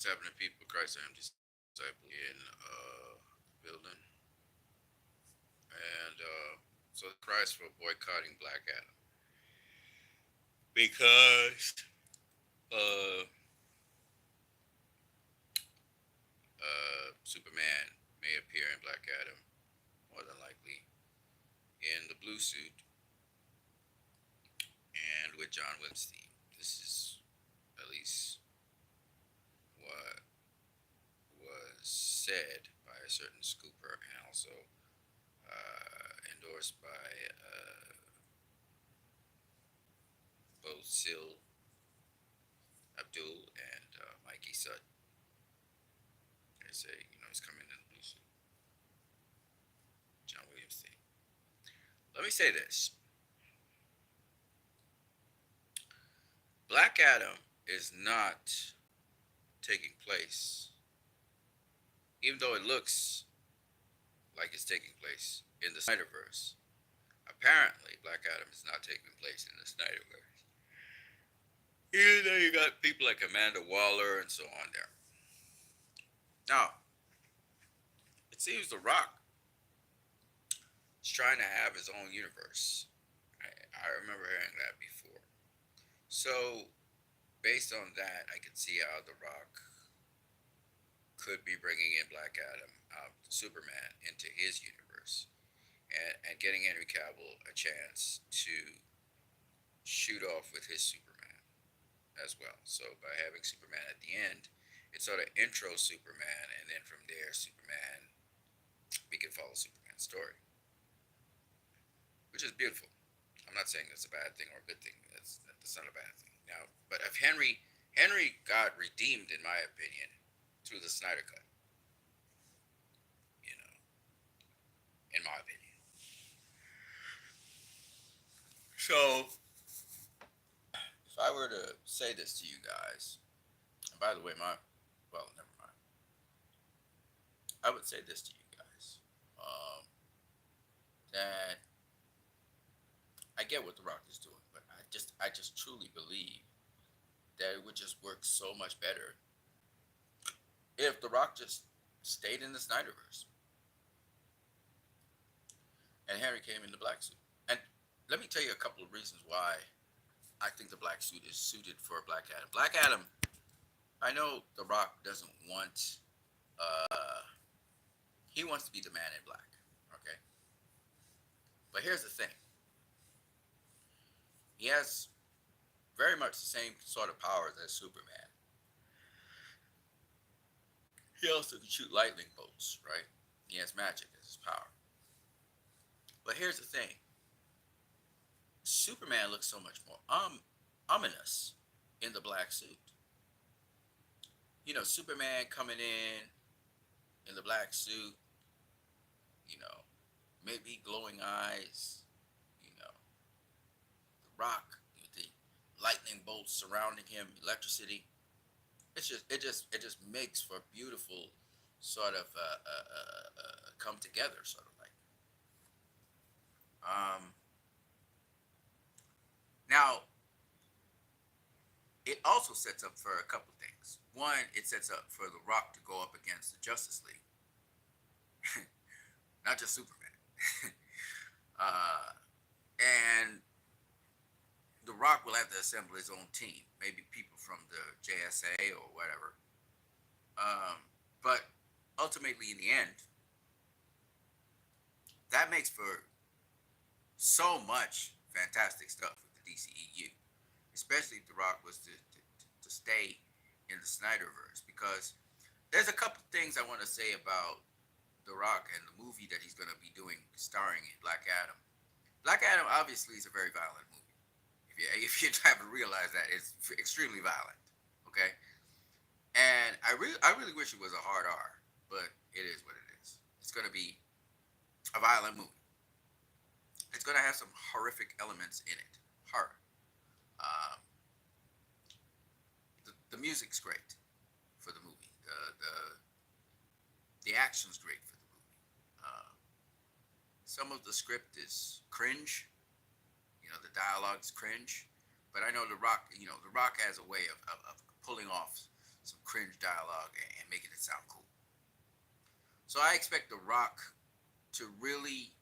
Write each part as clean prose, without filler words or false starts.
happening, people? Christ, I am disciple in building, and so the price for boycotting Black Adam because uh, Superman may appear in Black Adam more than likely in the blue suit and with John Williams' theme. This is at least what was said by a certain scooper and also endorsed by both Sil Abdul and Mikey Sut. They say, he's coming in the blue suit. John Williams theme. Let me say this. Black Adam is not taking place, even though it looks like it's taking place in the Snyderverse. Apparently, Black Adam is not taking place in the Snyderverse. Even though you got people like Amanda Waller and so on there. Now, it seems The Rock is trying to have his own universe. I remember hearing that before. So, based on that, I can see how The Rock could be bringing in Black Adam, Superman, into his universe, and getting Henry Cavill a chance to shoot off with his Superman as well. So by having Superman at the end, it sort of intros Superman, and then from there, Superman, we can follow Superman's story, which is beautiful. I'm not saying that's a bad thing or a good thing. That's not a bad thing. Now, but if Henry got redeemed, in my opinion, through the Snyder Cut, you know, in my opinion. So, if I were to say this to you guys, and by the way, never mind. I would say this to you guys, that I get what The Rock is doing, but I just truly believe that it would just work so much better if The Rock just stayed in the Snyderverse and Henry came in the black suit. And let me tell you a couple of reasons why I think the black suit is suited for Black Adam. Black Adam, I know The Rock doesn't want, uh, he wants to be the man in black, okay? But here's the thing, he has very much the same sort of powers as Superman. He also can shoot lightning bolts, right? He has magic as his power. But here's the thing, Superman looks so much more ominous in the black suit. Superman coming in the black suit, you know, maybe glowing eyes, the rock, the lightning bolts surrounding him, electricity. It just makes for a beautiful sort of come together, sort of like. Um, Now, it also sets up for a couple things. One, it sets up for The Rock to go up against the Justice League, not just Superman. uh, and The Rock will have to assemble his own team, maybe people from the JSA or whatever. But ultimately, in the end, that makes for so much fantastic stuff with the DCEU, especially if The Rock was to stay in the Snyderverse. Because there's a couple things I want to say about The Rock and the movie that he's going to be doing, starring in Black Adam. Black Adam obviously is a very violent movie. If you haven't realized that, it's extremely violent. Okay, and I really wish it was a hard R, but it is what it is. It's going to be a violent movie. It's going to have some horrific elements in it. Horror. Um, the music's great for the movie. The action's great for the movie. Some of the script is cringe. The dialogue's cringe. But I know The Rock. The Rock has a way of pulling off some cringe dialogue and making it sound cool. So I expect The Rock to really,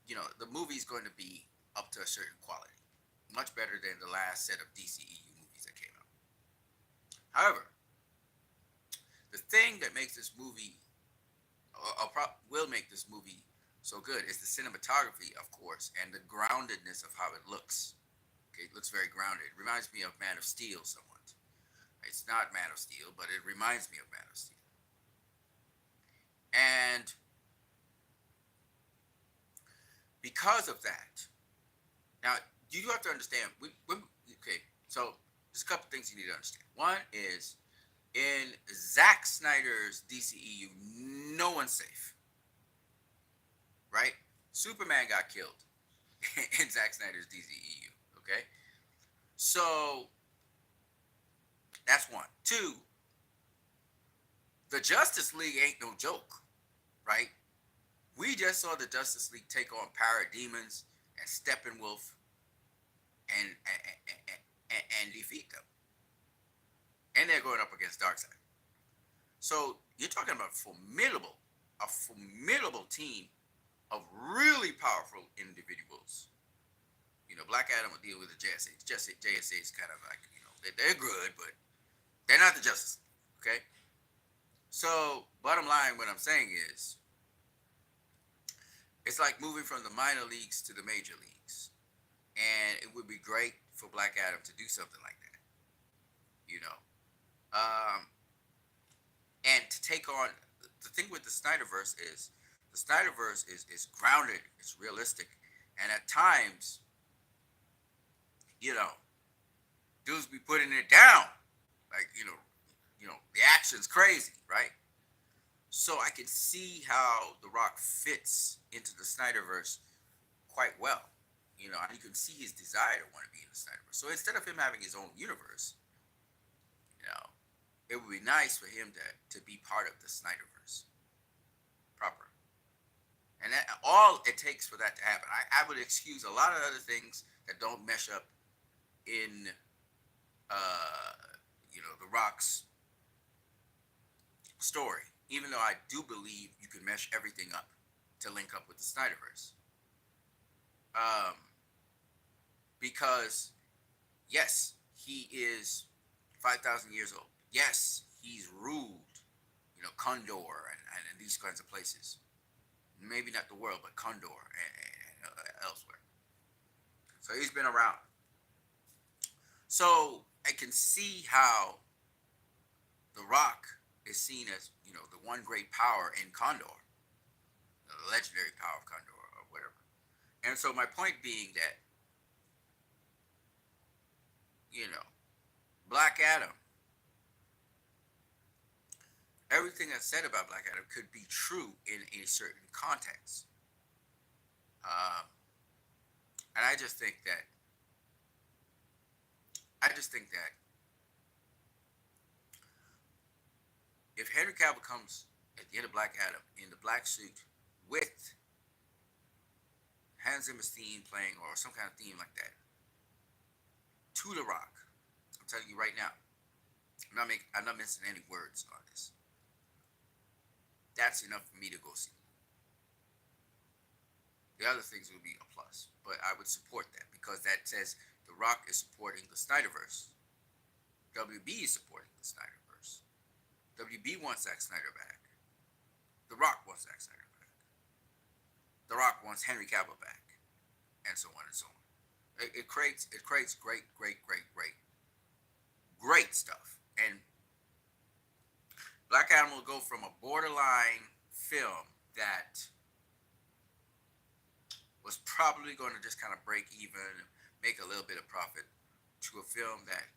the movie's going to be up to a certain quality, much better than the last set of DCEU movies that came out. However, the thing that makes this movie, will make this movie so good, is the cinematography, of course, and the groundedness of how it looks. Okay, it looks very grounded. It reminds me of Man of Steel somewhat. It's not Man of Steel, but it reminds me of Man of Steel. And because of that, now you have to understand. Okay, so there's a couple things you need to understand. One is in Zack Snyder's DCEU, no one's safe, right? Superman got killed in Zack Snyder's DCEU. Okay, so that's one. Two, the Justice League ain't no joke, right? We just saw the Justice League take on Parademons and Steppenwolf and defeat them. And they're going up against Darkseid. So you're talking about a formidable team of really powerful individuals. Black Adam will deal with the JSA. JSA is kind of like, they're good, but they're not the Justice League, okay? So bottom line, what I'm saying is, it's like moving from the minor leagues to the major leagues. And it would be great for Black Adam to do something like that. And to take on, the thing with the Snyderverse is, the Snyderverse is grounded, it's realistic. And at times, dudes be putting it down. Like, the action's crazy, right? So I can see how The Rock fits into the Snyderverse quite well. And you can see his desire to want to be in the Snyderverse. So instead of him having his own universe, it would be nice for him to be part of the Snyderverse proper. And that, all it takes for that to happen. I would excuse a lot of other things that don't mesh up in, The Rock's story. Even though I do believe you can mesh everything up to link up with the Snyderverse. Because, yes, he is 5,000 years old. Yes, he's ruled, Condor and these kinds of places. Maybe not the world, but Condor and elsewhere. So he's been around. So I can see how The Rock is seen as, the one great power in Condor, the legendary power of Condor or whatever. And so my point being that, Black Adam, everything that's said about Black Adam could be true in a certain context. And I just think that if Henry Cavill comes at the end of Black Adam in the black suit with Hans Zimmer's theme playing or some kind of theme like that to The Rock, I'm telling you right now, I'm not missing any words on this. That's enough for me to go see. The other things will be a plus, but I would support that because that says The Rock is supporting the Snyderverse. WB is supporting the Snyderverse. WB wants Zack Snyder back. The Rock wants Zack Snyder back. The Rock wants Henry Cavill back, and so on and so on. It creates great stuff. And Black Adam will go from a borderline film that was probably going to just kind of break even, make a little bit of profit, to a film that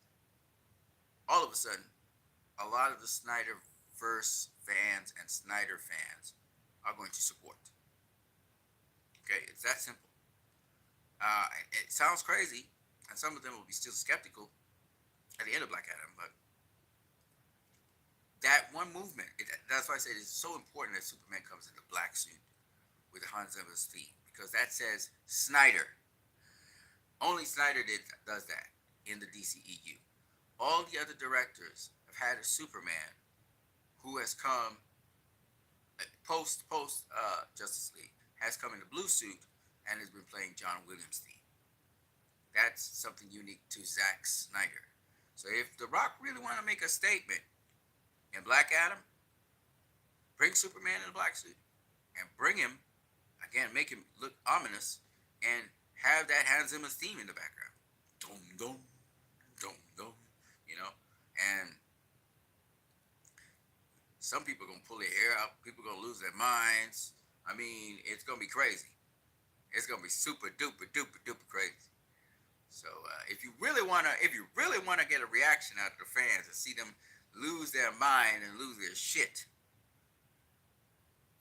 all of a sudden, a lot of the Snyderverse fans and Snyder fans are going to support. Okay, it's that simple. It sounds crazy, and some of them will be still skeptical at the end of Black Adam, but that one movement, that's why I say it's so important that Superman comes in the black suit with Hans Zimmer's theme, because that says Snyder. Only Snyder does that in the DCEU. All the other directors have had a Superman who has come post Justice League, has come in a blue suit and has been playing John Williams' theme. That's something unique to Zack Snyder. So if The Rock really want to make a statement in Black Adam, bring Superman in a black suit and bring him again, make him look ominous, and have that Hans Zimmer theme in the background. Dum dum dum dum, you know, and some people are gonna pull their hair out. People are gonna lose their minds. I mean, it's gonna be crazy. It's gonna be super duper duper duper crazy. So if you really wanna get a reaction out of the fans and see them lose their mind and lose their shit,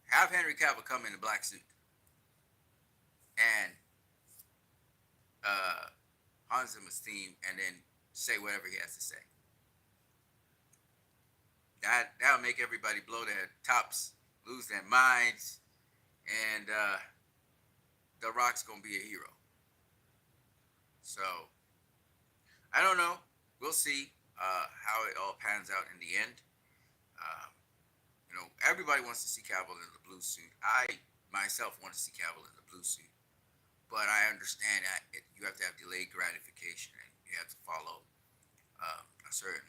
have Henry Cavill come in a black suit and Hans Zimmer's theme, and then say whatever he has to say. That'll make everybody blow their tops, lose their minds, and The Rock's gonna be a hero. So I don't know. We'll see how it all pans out in the end. Everybody wants to see Cavill in the blue suit. I myself want to see Cavill in the blue suit, but I understand that you have to have delayed gratification, and you have to follow a certain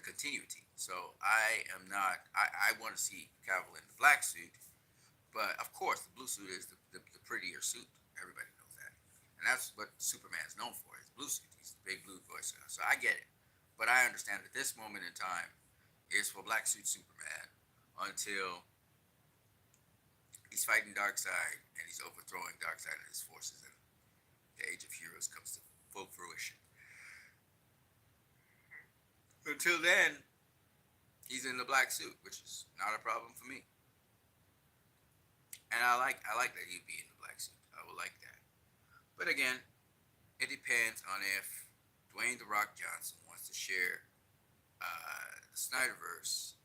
continuity. So I am not. I want to see Cavill in the black suit, but of course the blue suit is the prettier suit. Everybody knows that, and that's what Superman's known for: his blue suit. He's the big blue voice. So I get it, but I understand that this moment in time is for black suit Superman until he's fighting Darkseid and he's overthrowing Darkseid and his forces, and the Age of Heroes comes to full fruition. Until then, he's in the black suit, which is not a problem for me. And I like that he'd be in the black suit. I would like that. But again, it depends on if Dwayne The Rock Johnson wants to share the Snyderverse,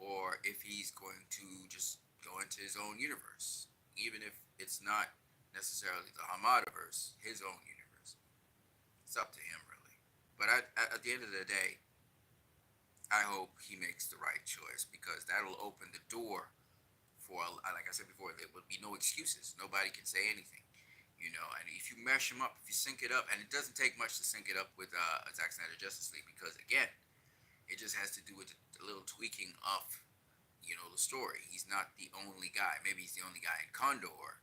or if he's going to just go into his own universe, even if it's not necessarily the Hamadaverse, his own universe. It's up to him, really. But at the end of the day, I hope he makes the right choice, because that'll open the door for, like I said before, there will be no excuses. Nobody can say anything, And if you mesh them up, if you sync it up, and it doesn't take much to sync it up with Zack Snyder Justice League, because again, it just has to do with a little tweaking of, the story. He's not the only guy. Maybe he's the only guy in Condor,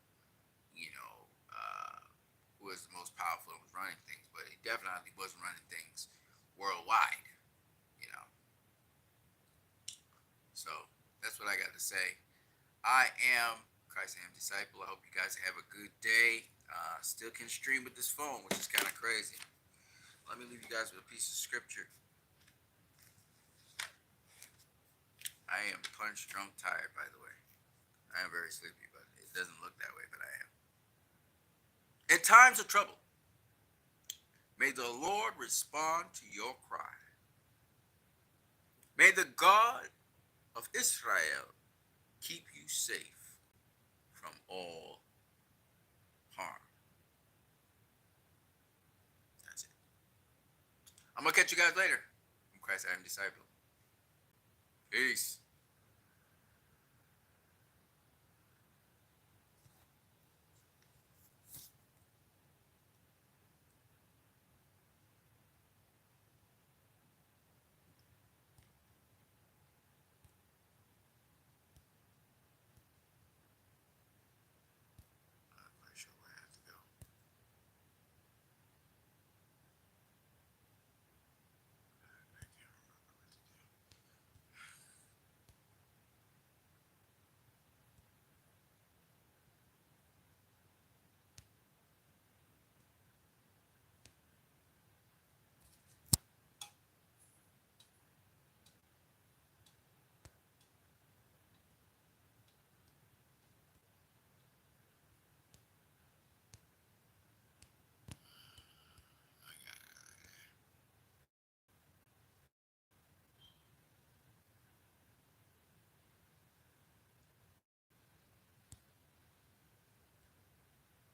who was the most powerful and was running things, but he definitely wasn't running things worldwide, So that's what I got to say. I am Christ I Am Disciple. I hope you guys have a good day. Still can stream with this phone, which is kind of crazy. Let me leave you guys with a piece of scripture. I am punch drunk tired, by the way. I am very sleepy, but it doesn't look that way, but I am. In times of trouble, may the Lord respond to your cry. May the God of Israel keep you safe from all harm. That's it. I'm going to catch you guys later. I'm Christ I Am Disciple. Peace.